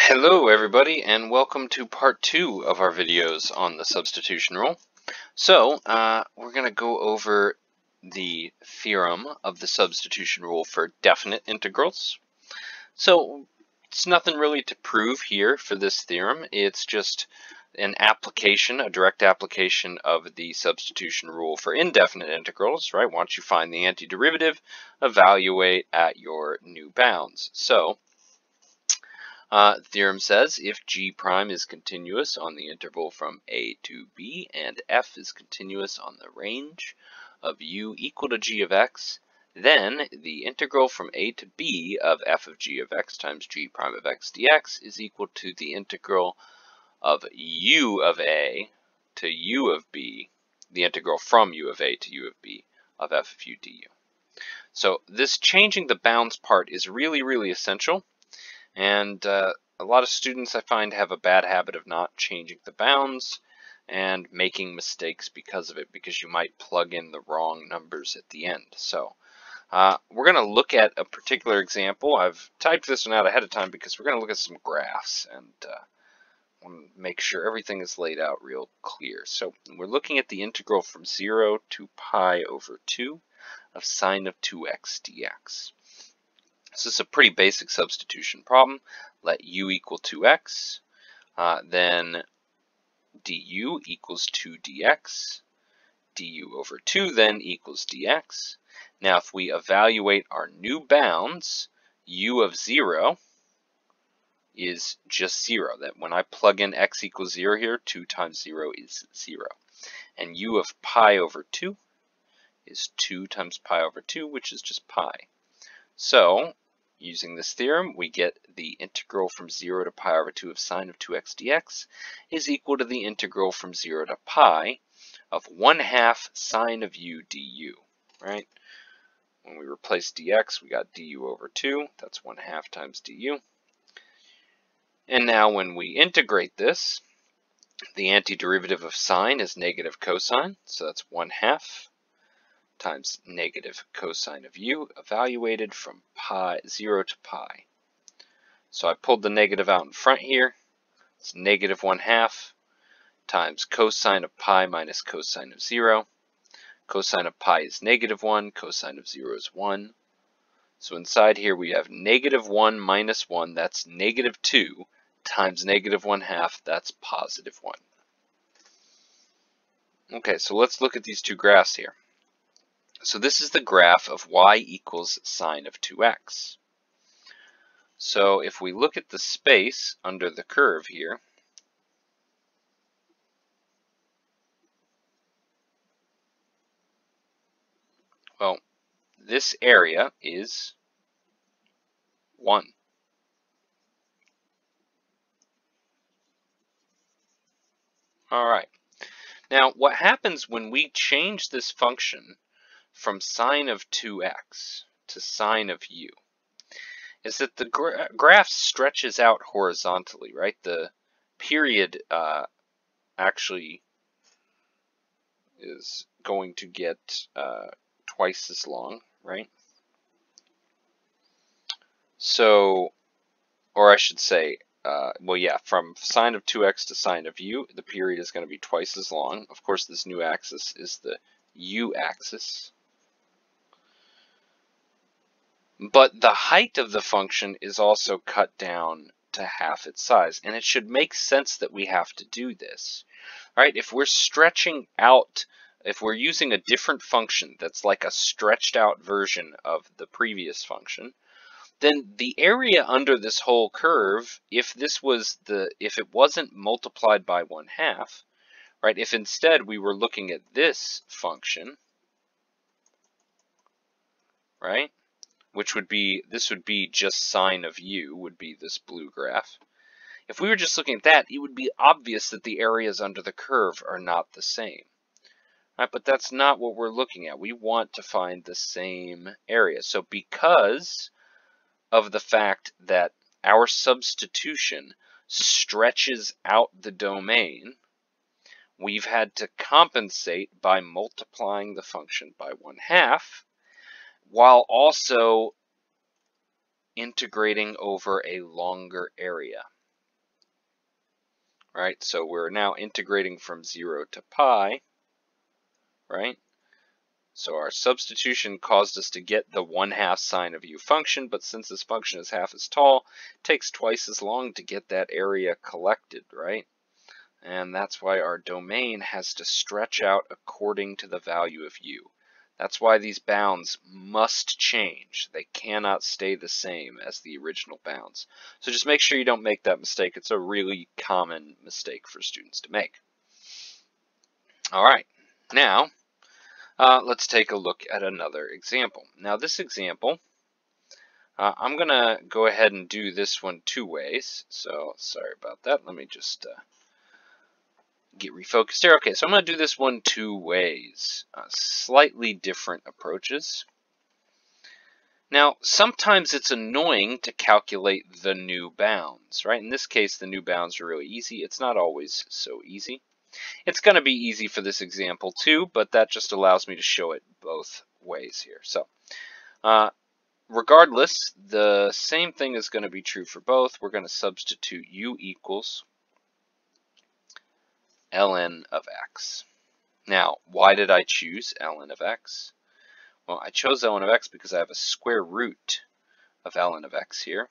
Hello everybody, and welcome to part 2 of our videos on the substitution rule. So, we're going to go over the theorem of the substitution rule for definite integrals. So, it's nothing really to prove here for this theorem. It's just an application, a direct application of the substitution rule for indefinite integrals, right? Once you find the antiderivative, evaluate at your new bounds. So, the theorem says if g prime is continuous on the interval from a to b and f is continuous on the range of u equal to g of x, then the integral from a to b of f of g of x times g prime of x dx is equal to the integral of u of a to u of b, the integral from u of a to u of b of f of u du. So this changing the bounds part is really essential. And a lot of students I find have a bad habit of not changing the bounds and making mistakes because of it, because you might plug in the wrong numbers at the end. So we're going to look at a particular example. I've typed this one out ahead of time because we're going to look at some graphs and want to make sure everything is laid out real clear. So we're looking at the integral from 0 to pi over 2 of sine of 2x dx. So this is a pretty basic substitution problem. Let u equal 2x, then du equals 2 dx, du over 2 then equals dx. Now if we evaluate our new bounds, u of 0 is just 0. That when I plug in x equals 0 here, 2 times 0 is 0. And u of pi over 2 is 2 times pi over 2, which is just pi. So using this theorem, we get the integral from 0 to pi over 2 of sine of 2x dx is equal to the integral from 0 to pi of 1/2 sine of u du, right? When we replace dx, we got du over 2. That's 1/2 times du. And now when we integrate this, the antiderivative of sine is negative cosine, so that's 1/2 times negative cosine of u, evaluated from 0 to pi. So I pulled the negative out in front here. It's negative 1/2 times cosine of pi minus cosine of 0. Cosine of pi is negative 1, cosine of 0 is 1. So inside here we have negative 1 minus 1, that's negative 2, times negative 1/2, that's positive 1. Okay, so let's look at these two graphs here. So this is the graph of y equals sine of 2x. So if we look at the space under the curve here, well, this area is 1. All right. Now, what happens when we change this function from sine of 2x to sine of u is that the graph stretches out horizontally, right? The period actually is going to get twice as long, right? So, or I should say, well, yeah, from sine of 2x to sine of u, the period is going to be twice as long. Of course, this new axis is the u-axis. But the height of the function is also cut down to half its size, and it should make sense that we have to do this, right? If we're stretching out, if we're using a different function that's like a stretched out version of the previous function, then the area under this whole curve, if it wasn't multiplied by 1/2, right? If instead we were looking at this function, right? Which would be, this would be just sine of u, would be this blue graph. If we were just looking at that, it would be obvious that the areas under the curve are not the same. Right, but that's not what we're looking at. We want to find the same area. So because of the fact that our substitution stretches out the domain, we've had to compensate by multiplying the function by 1/2, while also integrating over a longer area. right? So we're now integrating from 0 to pi, right? So our substitution caused us to get the 1/2 sine of u function, but since this function is half as tall, it takes twice as long to get that area collected, right? And that's why our domain has to stretch out according to the value of u. That's why these bounds must change. They cannot stay the same as the original bounds. So just make sure you don't make that mistake. It's a really common mistake for students to make. All right, now let's take a look at another example. Now this example, I'm going to go ahead and do this one 2 ways. So sorry about that. Let me just get refocused here. Okay, so I'm going to do this one 2 ways, slightly different approaches. Now, sometimes it's annoying to calculate the new bounds, right? In this case, the new bounds are really easy. It's not always so easy. It's going to be easy for this example too, but that just allows me to show it both ways here. So, regardless, the same thing is going to be true for both. We're going to substitute u equals ln of x. Now, why did I choose ln of x? Well, I chose ln of x because I have a square root of ln of x here.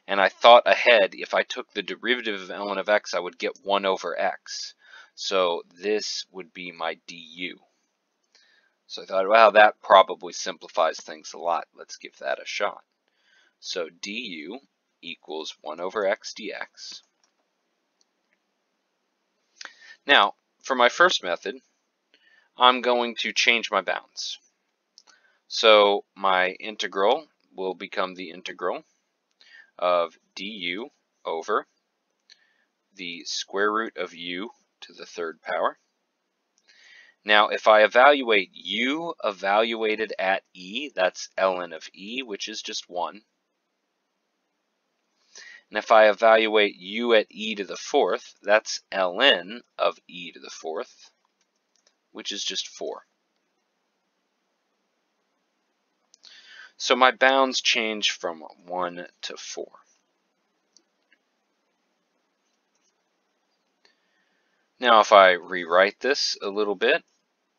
And I thought ahead, if I took the derivative of ln of x, I would get 1 over x. So this would be my du. So I thought, well, that probably simplifies things a lot. Let's give that a shot. So du equals 1 over x dx. Now, for my first method, I'm going to change my bounds. So my integral will become the integral of du over the square root of u to the 3rd power. Now, if I evaluate u evaluated at e, that's ln of e, which is just 1. And if I evaluate u at e to the 4th, that's ln of e to the 4th, which is just 4. So my bounds change from 1 to 4. Now if I rewrite this a little bit,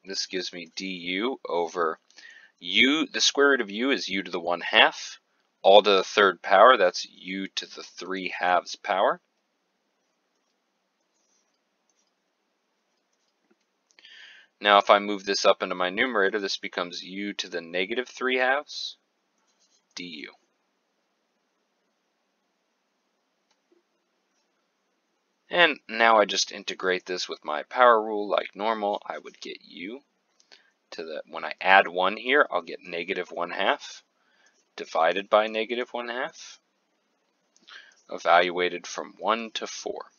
this gives me du over u, the square root of u is u to the 1/2, all to the 3rd power, that's u to the 3/2 power. Now if I move this up into my numerator, this becomes u to the negative 3/2 du. And now I just integrate this with my power rule like normal. I would get u to the, when I add 1 here, I'll get negative 1/2 divided by negative 1/2, evaluated from 1 to 4.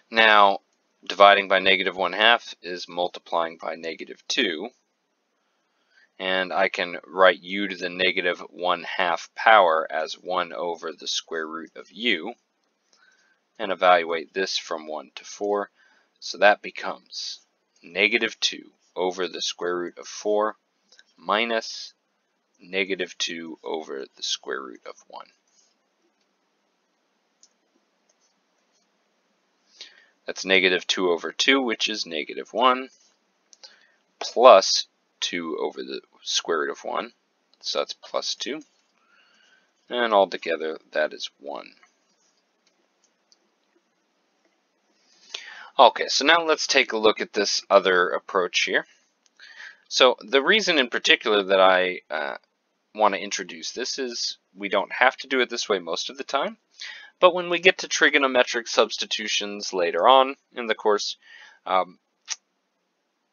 Now, dividing by negative 1/2 is multiplying by negative 2. And I can write u to the negative 1/2 power as 1 over the square root of u, and evaluate this from 1 to 4. So that becomes negative 2 over the square root of 4 minus negative 2 over the square root of 1. That's negative 2 over 2, which is negative 1, plus 2 over the square root of 1, so that's plus 2, and altogether that is 1. Okay, so now let's take a look at this other approach here. So the reason in particular that I want to introduce this is we don't have to do it this way most of the time, but when we get to trigonometric substitutions later on in the course,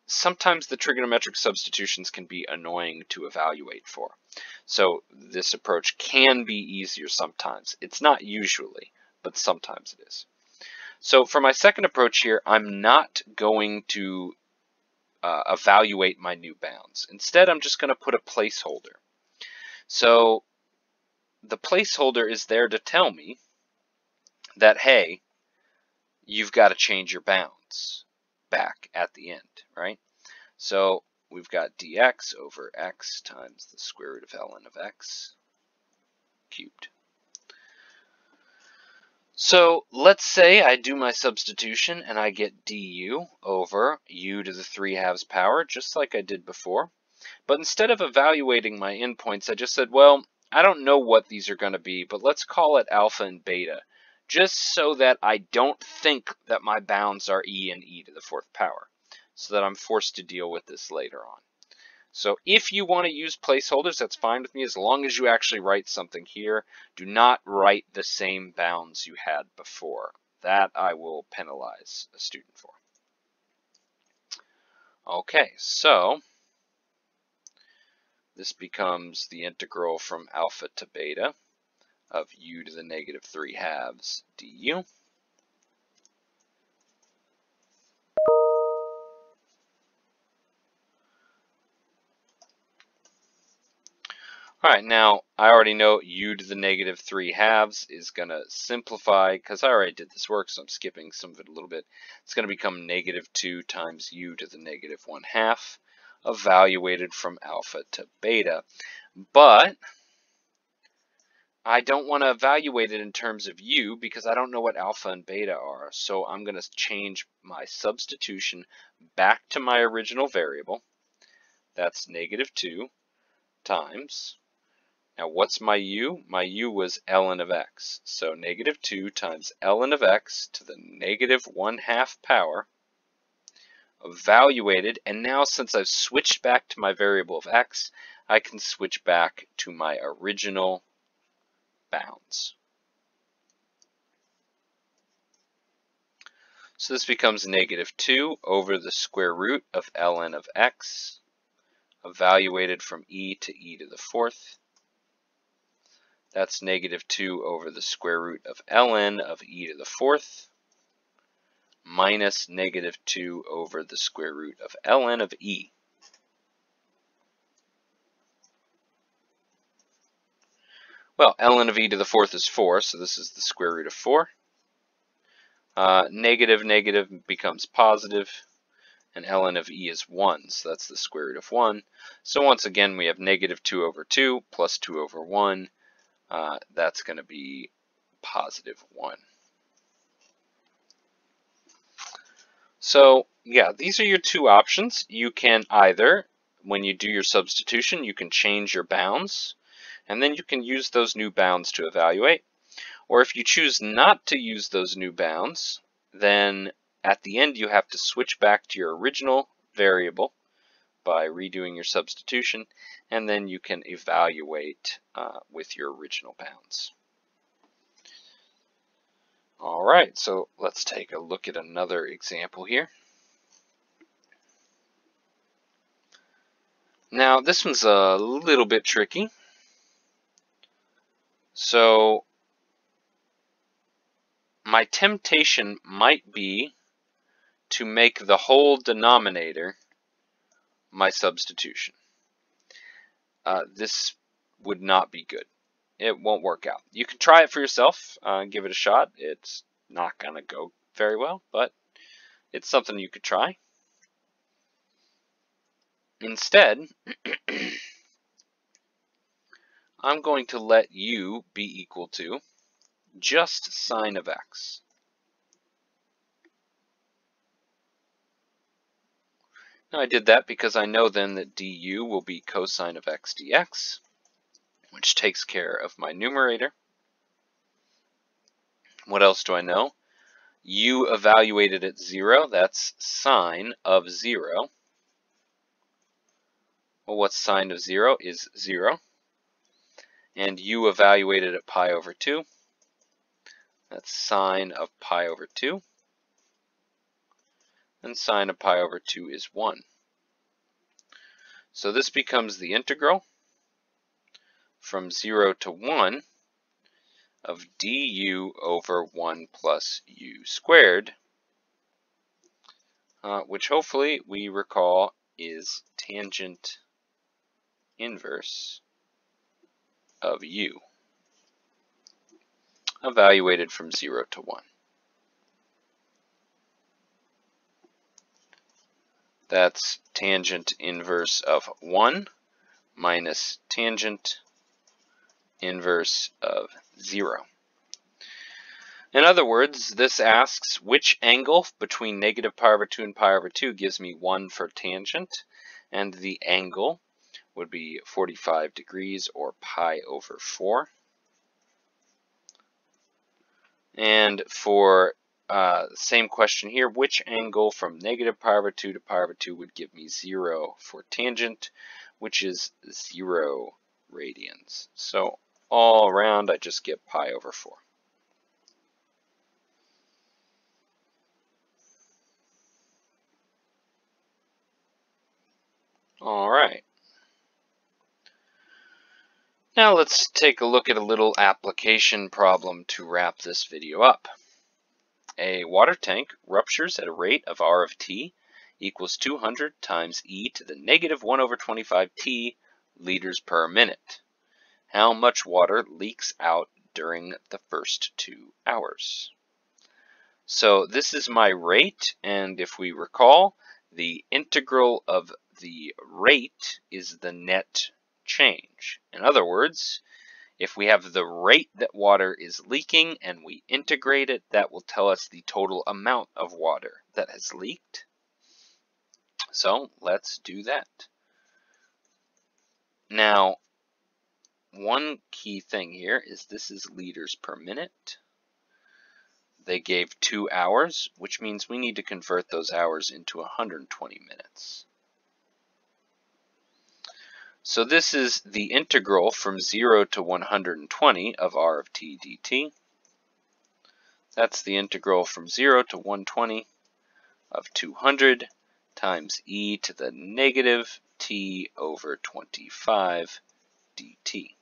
sometimes the trigonometric substitutions can be annoying to evaluate for. So this approach can be easier sometimes. It's not usually, but sometimes it is. So for my second approach here, I'm not going to evaluate my new bounds. Instead, I'm just going to put a placeholder. So the placeholder is there to tell me that, hey, you've got to change your bounds back at the end, right? So we've got dx over x times the square root of ln of x. cubed. So let's say I do my substitution and I get du over u to the 3/2 power, just like I did before. But instead of evaluating my endpoints, I just said, well, I don't know what these are going to be, but let's call it alpha and beta, just so that I don't think that my bounds are e and e to the 4th power, so that I'm forced to deal with this later on. So if you want to use placeholders, that's fine with me, as long as you actually write something here. Do not write the same bounds you had before. That I will penalize a student for. Okay, so this becomes the integral from alpha to beta of u to the negative 3/2 du. All right, now I already know u to the negative 3/2 is going to simplify, because I already did this work, so I'm skipping some of it a little bit. It's going to become -2 times u to the negative 1/2, evaluated from alpha to beta. But I don't want to evaluate it in terms of u because I don't know what alpha and beta are. So I'm going to change my substitution back to my original variable. That's -2 times. Now what's my u? My u was ln of x. So -2 times ln of x to the negative 1/2 power, evaluated. And now since I've switched back to my variable of x, I can switch back to my original bounds. So this becomes -2 over the square root of ln of x, evaluated from e to e to the 4th. That's -2 over the square root of ln of e to the 4th, minus -2 over the square root of ln of e. Well, ln of e to the 4th is 4, so this is the square root of 4. Negative becomes positive, and ln of e is 1, so that's the square root of 1. So once again, we have -2 over 2 plus 2 over 1. That's going to be positive 1. So yeah, these are your two options. You can either, when you do your substitution, you can change your bounds, and then you can use those new bounds to evaluate. Or if you choose not to use those new bounds, then at the end you have to switch back to your original variable by redoing your substitution, and then you can evaluate with your original bounds. All right, so let's take a look at another example here. Now this one's a little bit tricky. So my temptation might be to make the whole denominator my substitution. This would not be good. It won't work out. You can try it for yourself, give it a shot. It's not going to go very well, but it's something you could try. Instead, I'm going to let u be equal to just sine of x. Now I did that because I know then that du will be cosine of x dx, which takes care of my numerator. What else do I know? U evaluated at 0, that's sine of 0. Well, what's sine of 0 is 0. And u evaluated at pi over 2, that's sine of pi over 2. And sine of pi over 2 is 1. So this becomes the integral from 0 to 1 of du over 1 plus u squared, which hopefully we recall is tangent inverse of u, evaluated from 0 to 1. That's tangent inverse of 1 minus tangent inverse of 0. In other words, this asks which angle between negative pi over 2 and pi over 2 gives me 1 for tangent, and the angle would be 45 degrees or pi over 4. And for same question here, which angle from negative pi over 2 to pi over 2 would give me 0 for tangent, which is 0 radians. So all around, I just get pi over 4. All right. Now let's take a look at a little application problem to wrap this video up. A water tank ruptures at a rate of R of t equals 200 times e to the negative 1 over 25 t liters per minute. How much water leaks out during the first 2 hours? So this is my rate, and if we recall, the integral of the rate is the net change. In other words, if we have the rate that water is leaking and we integrate it, that will tell us the total amount of water that has leaked. So let's do that. Now, one key thing here is this is liters per minute. They gave 2 hours, which means we need to convert those hours into 120 minutes. So this is the integral from 0 to 120 of r of t dt. That's the integral from 0 to 120 of 200 times e to the negative t over 25 dt.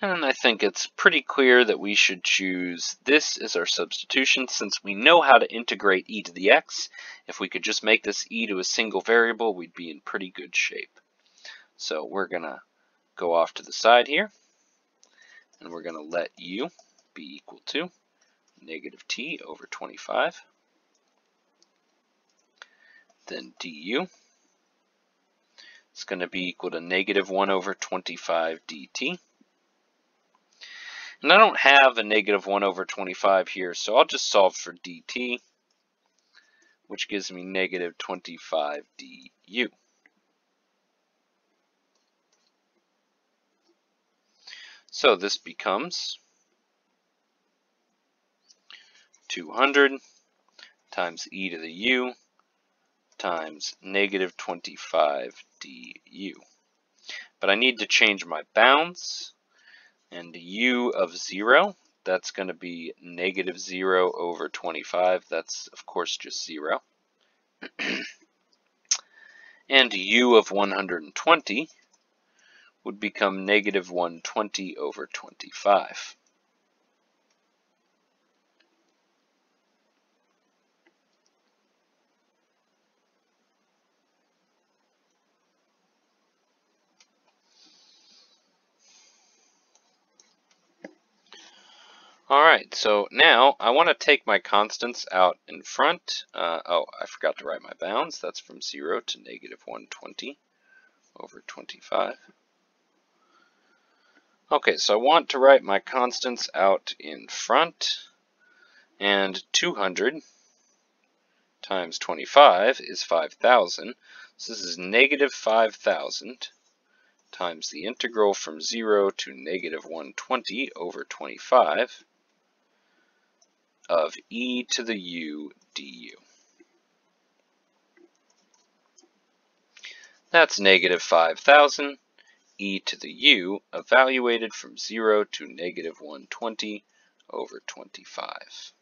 And I think it's pretty clear that we should choose this as our substitution since we know how to integrate e to the x. If we could just make this e to a single variable, we'd be in pretty good shape. So we're going to go off to the side here, and we're going to let u be equal to negative t over 25. Then du is going to be equal to negative 1 over 25 dt. And I don't have a negative 1 over 25 here, so I'll just solve for dt, which gives me negative 25 du. So this becomes 200 times e to the u times negative 25 du. But I need to change my bounds. And u of 0, that's going to be negative 0 over 25. That's, of course, just 0. And u of 120 would become negative 120 over 25. Alright, so now I want to take my constants out in front. Oh, I forgot to write my bounds. That's from 0 to negative 120 over 25. Okay, so I want to write my constants out in front. And 200 times 25 is 5,000. So this is negative 5,000 times the integral from 0 to negative 120 over 25. Of e to the u du. That's negative 5,000 e to the u evaluated from 0 to negative 120 over 25.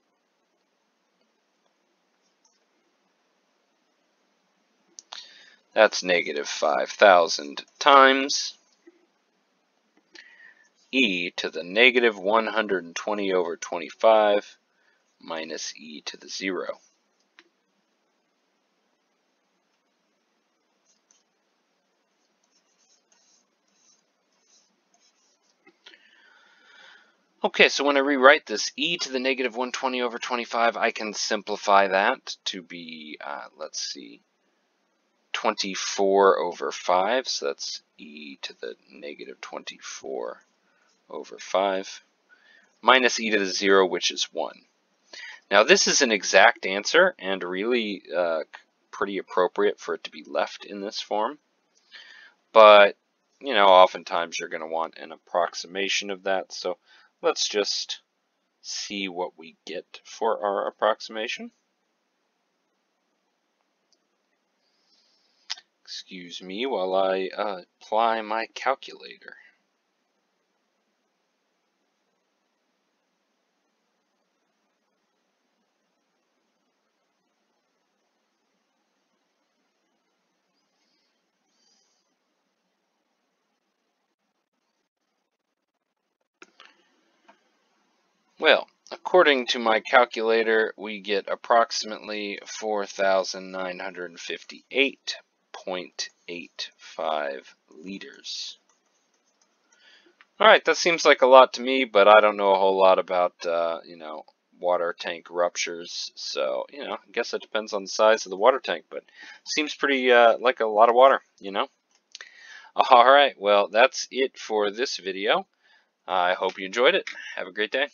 That's negative 5,000 times e to the negative 120 over 25 minus e to the 0. Okay, so when I rewrite this e to the negative 120 over 25, I can simplify that to be, let's see, 24 over 5, so that's e to the negative 24 over 5, minus e to the 0, which is 1. Now this is an exact answer, and really pretty appropriate for it to be left in this form. But, you know, oftentimes you're going to want an approximation of that, so let's just see what we get for our approximation. Excuse me while I apply my calculator. Well, according to my calculator, we get approximately 4,958.85 liters. Alright, that seems like a lot to me, but I don't know a whole lot about, you know, water tank ruptures. So, you know, I guess it depends on the size of the water tank, but seems pretty like a lot of water, you know? Alright, well, that's it for this video. I hope you enjoyed it. Have a great day.